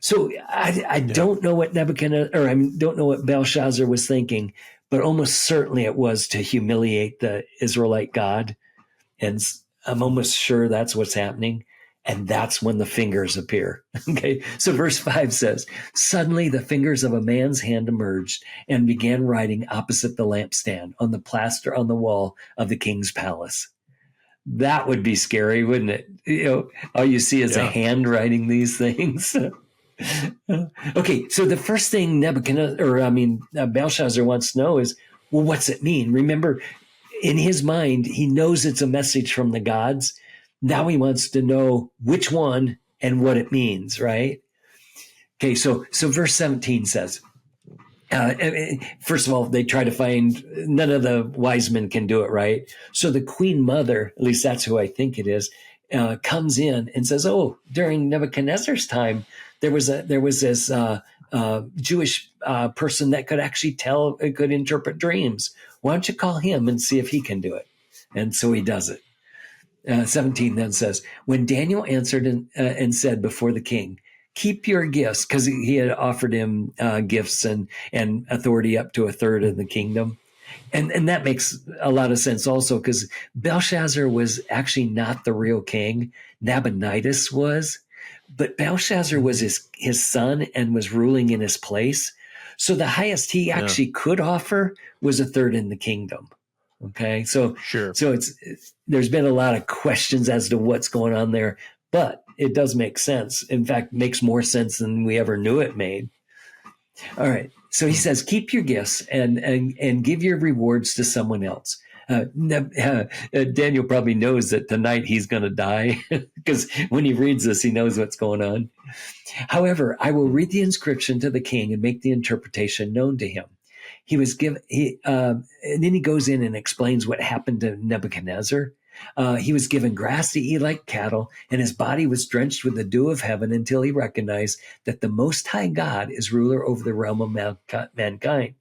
So I don't know what I don't know what Belshazzar was thinking, but almost certainly it was to humiliate the Israelite God, and I'm almost sure that's what's happening. And that's when the fingers appear. Okay. So verse 5 says, suddenly the fingers of a man's hand emerged and began writing opposite the lampstand on the plaster on the wall of the king's palace. That would be scary, wouldn't it? All you see is a hand writing these things. Okay, so the first thing Belshazzar wants to know is, well, what's it mean? Remember, in his mind, he knows it's a message from the gods. Now he wants to know which one and what it means, right? Okay, so verse 17 says, first of all, they try to find, none of the wise men can do it, right? So the queen mother, at least that's who I think it is, comes in and says, "Oh, during Nebuchadnezzar's time, there was this Jewish person that could actually could interpret dreams. Why don't you call him and see if he can do it?" And so he does it. 17 then says, when Daniel answered and said before the king, "Keep your gifts," because he had offered him gifts and authority up to a third of the kingdom. And that makes a lot of sense also, because Belshazzar was actually not the real king. Nabonidus was. But Belshazzar was his son and was ruling in his place. So the highest he actually could offer was a third in the kingdom. Okay, so sure. So there's been a lot of questions as to what's going on there, but it does make sense. In fact, makes more sense than we ever knew it made. All right, so he says, "Keep your gifts and give your rewards to someone else." Daniel probably knows that tonight he's going to die, because when he reads this, he knows what's going on. "However, I will read the inscription to the king and make the interpretation known to him." He was given, and then he goes in and explains what happened to Nebuchadnezzar. He was given grass to eat like cattle, and his body was drenched with the dew of heaven until he recognized that the Most High God is ruler over the realm of mankind,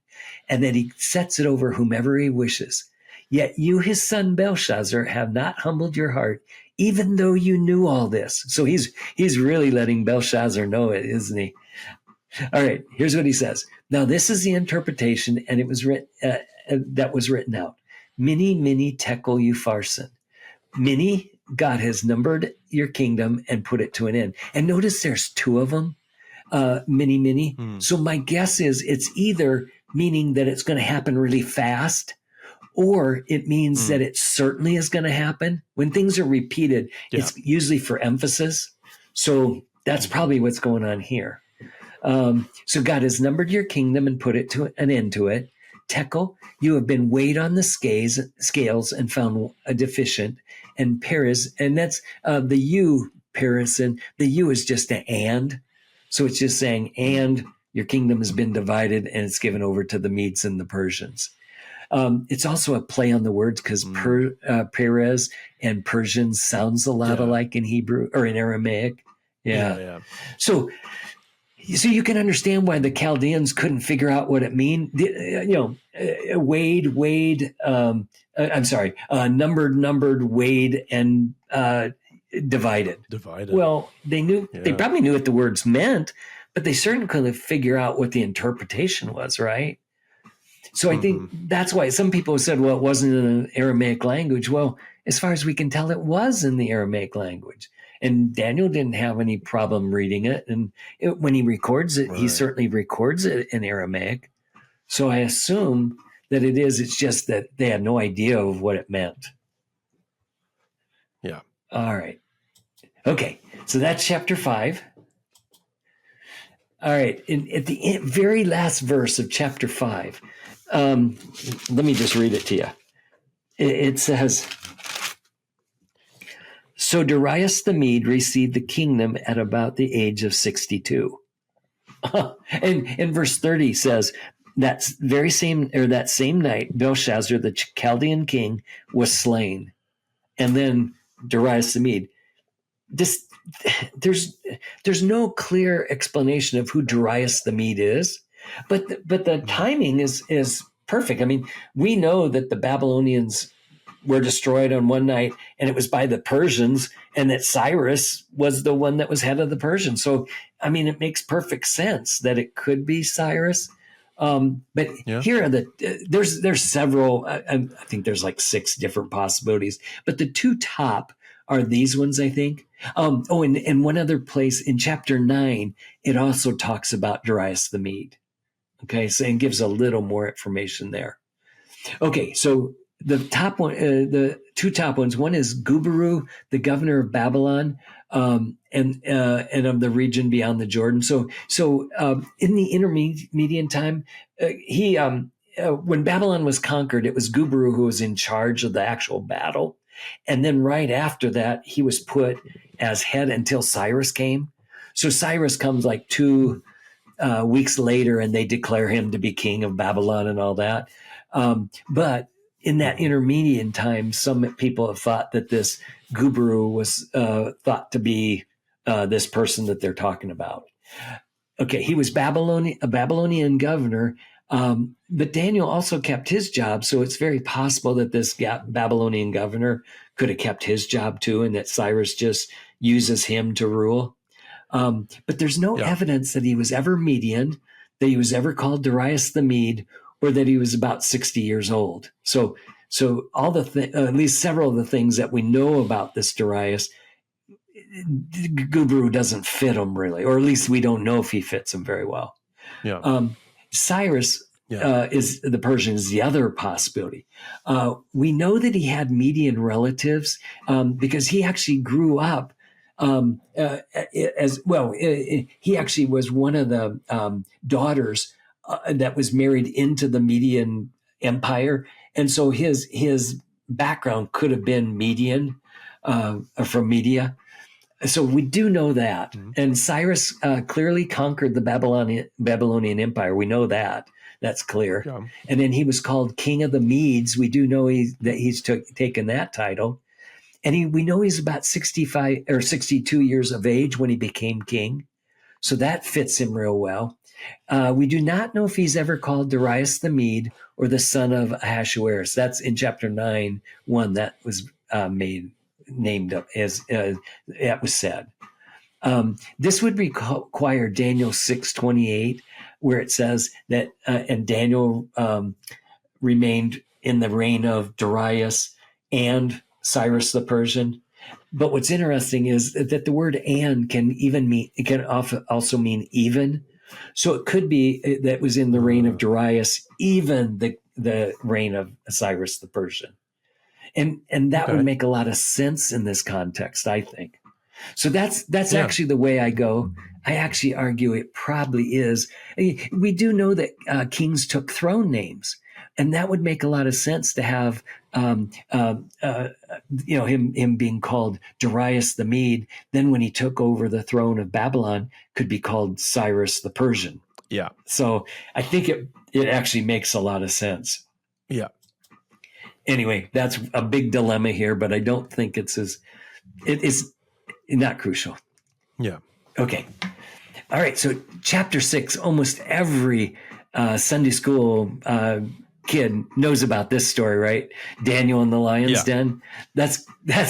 and that he sets it over whomever he wishes. Yet you, his son Belshazzar, have not humbled your heart, even though you knew all this. So he's really letting Belshazzar know it, isn't he? All right, here's what he says. Now, this is the interpretation, and it was that was written out. Many, many tekel upharsin. Many, God has numbered your kingdom and put it to an end. And notice there's two of them, many, many. So my guess is it's either meaning that it's going to happen really fast, or it means that it certainly is going to happen. When things are repeated, it's usually for emphasis. So that's probably what's going on here. So God has numbered your kingdom and put it to an end to it. Tekel, you have been weighed on the scales and found deficient. And Peres, and that's the U, Peres, and the U is just an and. So it's just saying, and your kingdom has been divided and it's given over to the Medes and the Persians. It's also a play on the words, because Peres and Persian sounds a lot alike in Hebrew or in Aramaic. Yeah. So you can understand why the Chaldeans couldn't figure out what it mean. Numbered, weighed, and divided. Well, they probably knew what the words meant, but they certainly couldn't figure out what the interpretation was, right? So I think that's why some people said, well, it wasn't in the Aramaic language. Well, as far as we can tell, it was in the Aramaic language. And Daniel didn't have any problem reading it. And when he records it, he certainly records it in Aramaic. So I assume that it's just that they had no idea of what it meant. Yeah. All right. Okay. So that's chapter 5. All right. At the very last verse of chapter 5, let me just read it to you. It says, so Darius the Mede received the kingdom at about the age of 62. And in verse 30 says, that same night, Belshazzar, the Chaldean king, was slain. And then Darius the Mede. There's no clear explanation of who Darius the Mede is, but the timing is perfect. I mean, we know that the Babylonians were destroyed on one night, and it was by the Persians, and that Cyrus was the one that was head of the Persians. So, I mean, it makes perfect sense that it could be Cyrus. But here are there's several. I think there's like 6 different possibilities, but the 2 top are these ones, I think. And one other place in chapter 9, it also talks about Darius the Mede. Okay, so it gives a little more information there. Okay, so the top one, the two top ones. One is Gubaru, the governor of Babylon, and of the region beyond the Jordan. So in the intermediate time, he when Babylon was conquered, it was Gubaru who was in charge of the actual battle, and then right after that, he was put as head until Cyrus came. So Cyrus comes like 2 weeks later, and they declare him to be king of Babylon and all that. But in that intermediate time, some people have thought that this Gubaru was thought to be this person that they're talking about. Okay, he was a Babylonian governor, but Daniel also kept his job, so it's very possible that this Babylonian governor could have kept his job too, and that Cyrus just uses him to rule. But there's no evidence that he was ever Median, that he was ever called Darius the Mede, or that he was about 60 years old. So all the at least several of the things that we know about this Darius, Gubaru doesn't fit him really, or at least we don't know if he fits him very well. Yeah. Cyrus is the Persian is the other possibility. We know that he had Median relatives because he actually grew up as well. He actually was one of the daughters that was married into the Median Empire, and so his background could have been Median from Media. So we do know that, and Cyrus clearly conquered the Babylonian Empire. We know that. That's clear. Yeah. And then he was called King of the Medes. We do know that he's taken that title. And we know he's about 65 or 62 years of age when he became king. So that fits him real well. We do not know if he's ever called Darius the Mede or the son of Ahasuerus. That's in chapter 9:1. That was named up as that was said. This would require Daniel 6:28, where it says that and Daniel remained in the reign of Darius and Cyrus the Persian. But what's interesting is that the word "and" can also mean even. So it could be that was in the reign of Darius, even the reign of Cyrus the Persian. And that would make a lot of sense in this context, I think. So that's actually the way I go. I actually argue it probably is. We do know that kings took throne names, and that would make a lot of sense to have him being called Darius the Mede. Then when he took over the throne of Babylon, could be called Cyrus the Persian. Yeah. So I think it actually makes a lot of sense. Yeah. Anyway, that's a big dilemma here, but I don't think it is not crucial. Yeah. Okay. All right. So chapter 6, almost every Sunday school kid knows about this story, right? Daniel in the lion's den. That's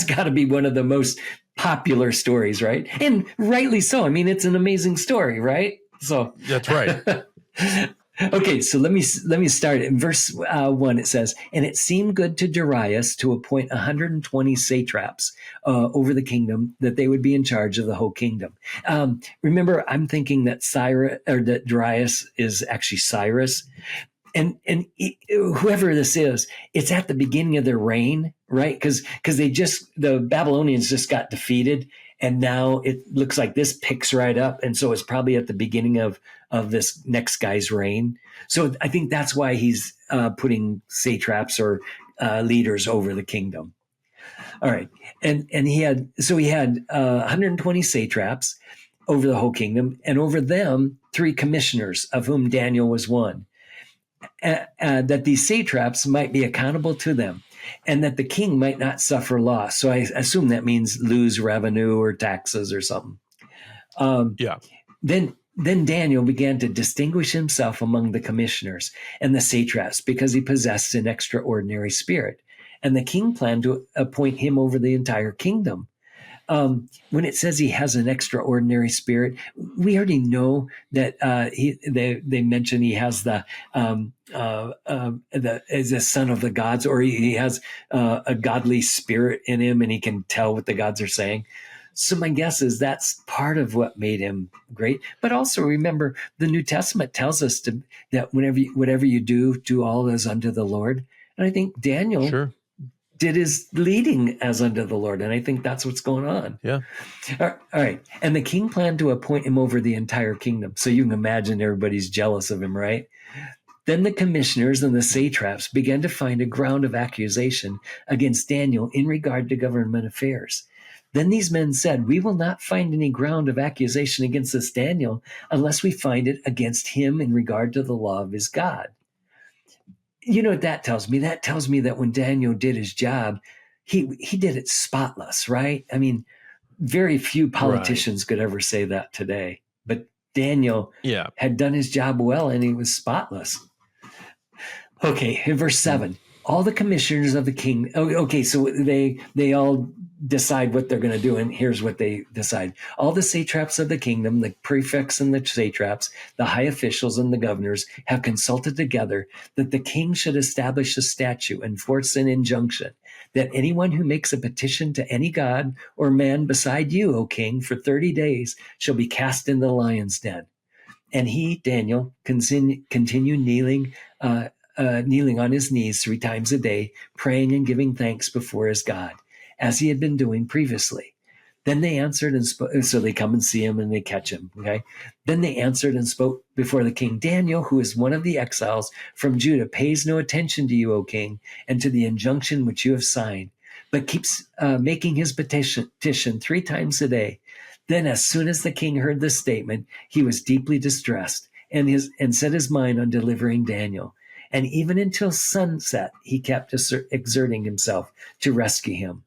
got to be one of the most popular stories, right? And rightly so. I mean, it's an amazing story, right? So that's right. Okay, so let me start in verse 1. It says, "And it seemed good to Darius to appoint 120 satraps over the kingdom, that they would be in charge of the whole kingdom." Remember, I'm thinking that that Darius is actually Cyrus, and whoever this is, it's at the beginning of their reign, right? Because the Babylonians just got defeated, and now it looks like this picks right up, and so it's probably at the beginning of this next guy's reign. So I think that's why he's putting satraps or leaders over the kingdom. All right, and he had 120 satraps over the whole kingdom, and over them 3 commissioners, of whom Daniel was one. That these satraps might be accountable to them, and that the king might not suffer loss. So I assume that means lose revenue or taxes or something. Then Daniel began to distinguish himself among the commissioners and the satraps because he possessed an extraordinary spirit. And the king planned to appoint him over the entire kingdom. When it says he has an extraordinary spirit, we already know that they mention he has is a son of the gods, or he has a godly spirit in him, and he can tell what the gods are saying. So my guess is that's part of what made him great. But also remember, the New Testament tells us that whatever you do all as unto the Lord. And I think Daniel Sure. did his leading as unto the Lord. And I think that's what's going on. Yeah. All right. And the king planned to appoint him over the entire kingdom. So you can imagine everybody's jealous of him, right? Then the commissioners and the satraps began to find a ground of accusation against Daniel in regard to government affairs. Then these men said, "We will not find any ground of accusation against this Daniel unless we find it against him in regard to the law of his God." You know what that tells me? That tells me that when Daniel did his job, he did it spotless, right? I mean, very few politicians could ever say that today. But Daniel Yeah. had done his job well, and he was spotless. Okay, in verse 7, all the commissioners of the king, okay, so they all decide what they're going to do, and here's what they decide. All the satraps of the kingdom, the prefects and the satraps, the high officials and the governors have consulted together that the king should establish a statute and enforce an injunction that anyone who makes a petition to any god or man beside you, O king, for 30 days shall be cast in the lion's den. And he, Daniel, continue kneeling on his knees 3 times a day, praying and giving thanks before his God, as he had been doing previously. Then they answered and spoke. So they come and see him and they catch him. Okay. Then they answered and spoke before the king. "Daniel, who is one of the exiles from Judah, pays no attention to you, O king, and to the injunction which you have signed, but keeps making his petition 3 times a day." Then, as soon as the king heard this statement, he was deeply distressed and set his mind on delivering Daniel. And even until sunset, he kept exerting himself to rescue him.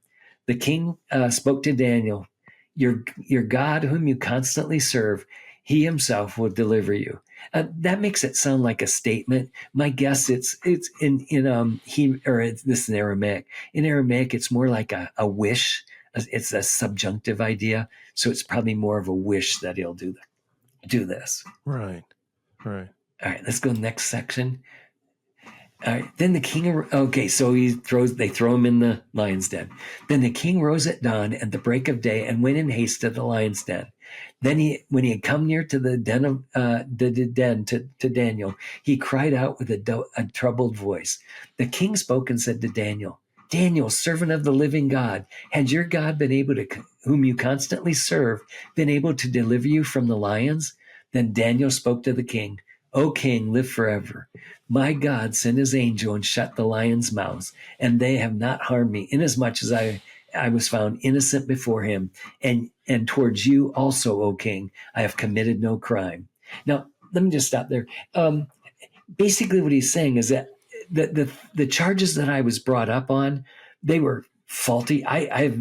The king spoke to Daniel, your God, whom you constantly serve, he himself will deliver you." That makes it sound like a statement. My guess it's in this is in Aramaic. In Aramaic, it's more like a wish. It's a subjunctive idea, so it's probably more of a wish that he'll do this. Right. All right, let's go to the next section. All right. Then the king, okay, so they throw him in the lion's den. Then the king rose at dawn at the break of day and went in haste to the lion's den. Then when he had come near to the den to Daniel, he cried out with a troubled voice. The king spoke and said to Daniel, "Daniel, servant of the living God, had your God whom you constantly serve, been able to deliver you from the lions?" Then Daniel spoke to the king, "O king, live forever. My God sent his angel and shut the lions' mouths, and they have not harmed me, inasmuch as I was found innocent before him. And towards you also, O king, I have committed no crime." Now, let me just stop there. Basically, what he's saying is that the charges that I was brought up on, they were faulty. I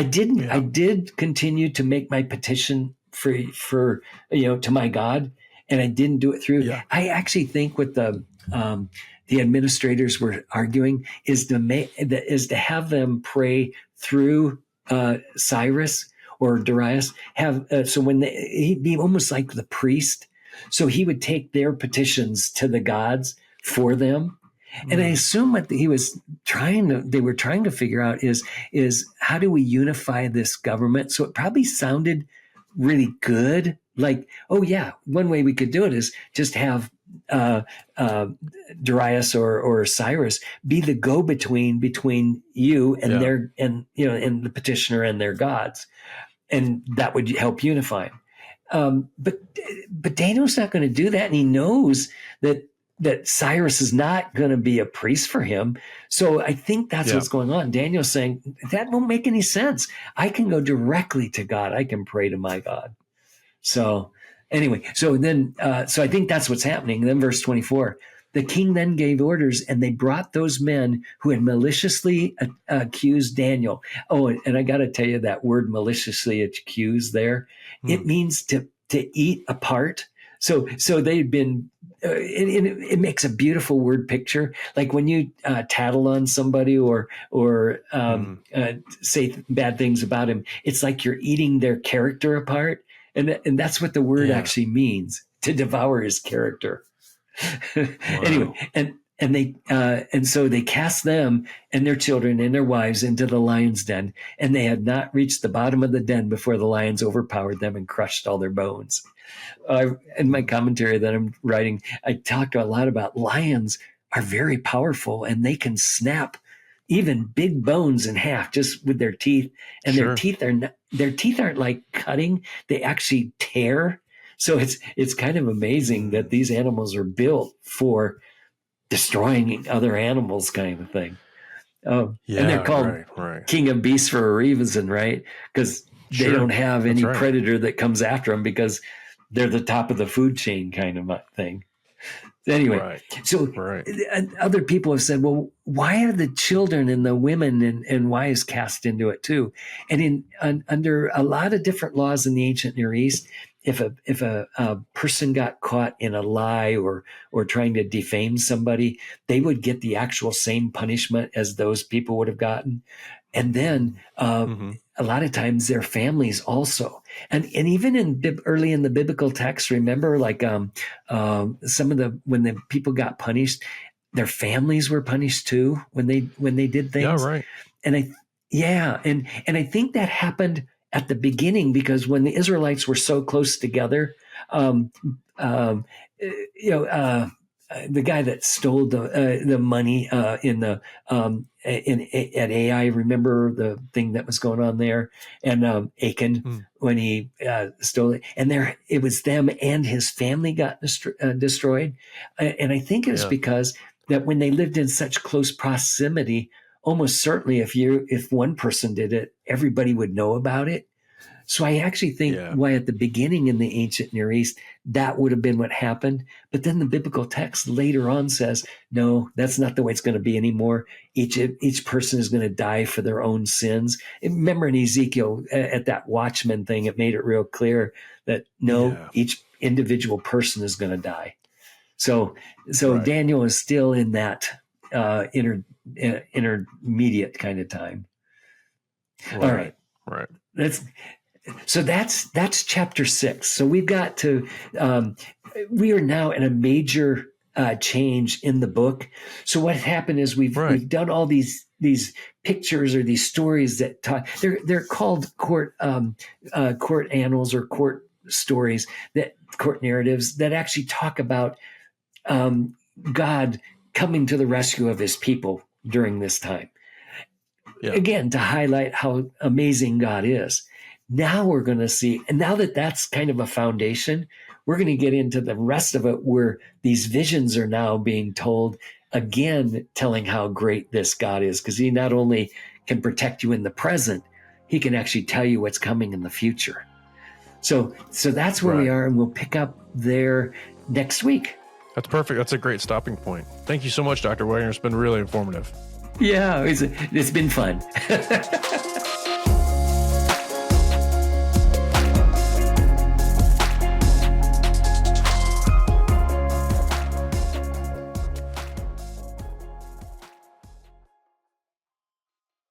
did continue to make my petition for to my God, and I didn't do it through. Yeah. I actually think what the administrators were arguing is to have them pray through Cyrus or Darius. So when he'd be almost like the priest, so he would take their petitions to the gods for them. And I assume what they were trying to figure out is how do we unify this government? So it probably sounded really good. Like, oh yeah, one way we could do it is just have Darius or Cyrus be the go-between between you and and the petitioner and their gods, and that would help unify them. But Daniel's not going to do that, and he knows that Cyrus is not going to be a priest for him. So I think that's what's going on. Daniel's saying, that won't make any sense. I can go directly to God. I can pray to my God. So anyway, so I think that's what's happening. Then verse 24, the king then gave orders, and they brought those men who had maliciously accused Daniel. Oh, and I got to tell you, that word maliciously accused there, it means to eat apart. So they'd been, it makes a beautiful word picture. Like when you tattle on somebody or say bad things about him, it's like you're eating their character apart. And that's what the word actually means, to devour his character. Anyway, and so they cast them and their children and their wives into the lion's den, and they had not reached the bottom of the den before the lions overpowered them and crushed all their bones. In my commentary that I'm writing, I talked a lot about lions are very powerful, and they can snap even big bones in half just with their teeth. And Sure. their teeth aren't like cutting; they actually tear. So it's kind of amazing that these animals are built for destroying other animals, kind of thing. And they're called right. king of beasts for a reason, right? Because they Sure. don't have That's any right. predator that comes after them because they're the top of the food chain, kind of thing. Anyway, Right. so Right. other people have said, well, why are the children and the women and wives cast into it too? And under a lot of different laws in the ancient Near East, if a person got caught in a lie or trying to defame somebody, they would get the actual same punishment as those people would have gotten. And then a lot of times their families also, and even early in the biblical text, remember, like some of when the people got punished, their families were punished too when they did things. Yeah, right. And I think that happened at the beginning, because when the Israelites were so close together, um, um, the guy that stole the money at AI, remember the thing that was going on there, and Achan, when he stole it, and it was them and his family got destroyed, and I think it's because that when they lived in such close proximity, almost certainly if one person did it, everybody would know about it. So I actually think why at the beginning in the ancient Near East, that would have been what happened. But then the biblical text later on says, no, that's not the way it's going to be anymore. Each person is going to die for their own sins. And remember in Ezekiel, at that watchman thing, it made it real clear that each individual person is going to die. So Daniel is still in that intermediate kind of time. Right. All right. Right. That's chapter 6. So we've got to, we are now in a major change in the book. So what happened is we've done all these pictures or these stories that talk. They're called court annals or court stories, court narratives that actually talk about God coming to the rescue of his people during this time. Yeah. Again, to highlight how amazing God is. Now we're going to see, and now that that's kind of a foundation, we're going to get into the rest of it, where these visions are now being told, again, telling how great this God is, because he not only can protect you in the present, he can actually tell you what's coming in the future. So that's where we are, and we'll pick up there next week. That's perfect. That's a great stopping point. Thank you so much, Dr. Wegner. It's been really informative. Yeah, it's been fun.